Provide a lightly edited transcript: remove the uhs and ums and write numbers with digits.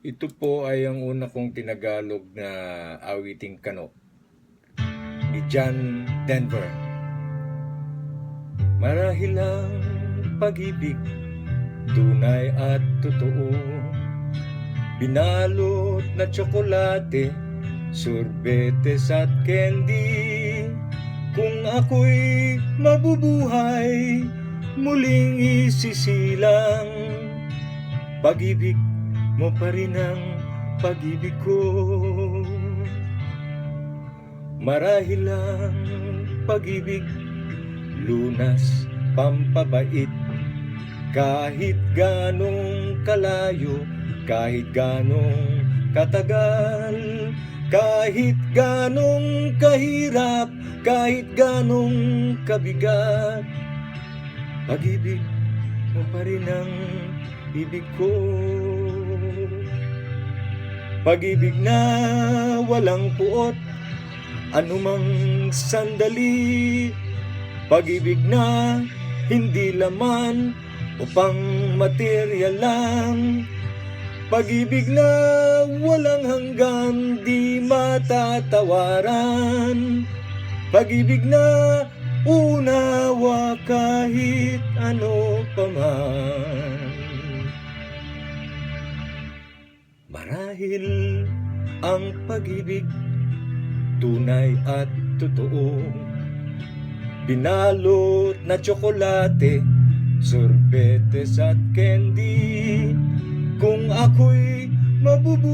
Ito po ay ang una kong tinagalog na awiting kano ni John Denver. Marahil ang pag-ibig, tunay at totoo, binalot na tsokolate, sorbetes at candy. Kung ako'y mabubuhay, muling isisilang, pag-ibig mo pa rin ang pag-ibig ko. Marahil ang pag-ibig, lunas, pampabait, kahit ganong kalayo, kahit ganong katagal, kahit ganong kahirap, kahit ganong kabigat, pag-ibig mo pa rin ang ibig ko. Pag-ibig na walang puot, anumang sandali, pag-ibig na hindi laman upang materyal lang, pag-ibig na walang hanggan, di matatawaran, pag-ibig na unawa kahit ano paman. Marahil ang pag-ibig, tunay at totoo, binalot na tsokolate, sorbetes at candy. Kung ako'y mabubuhay,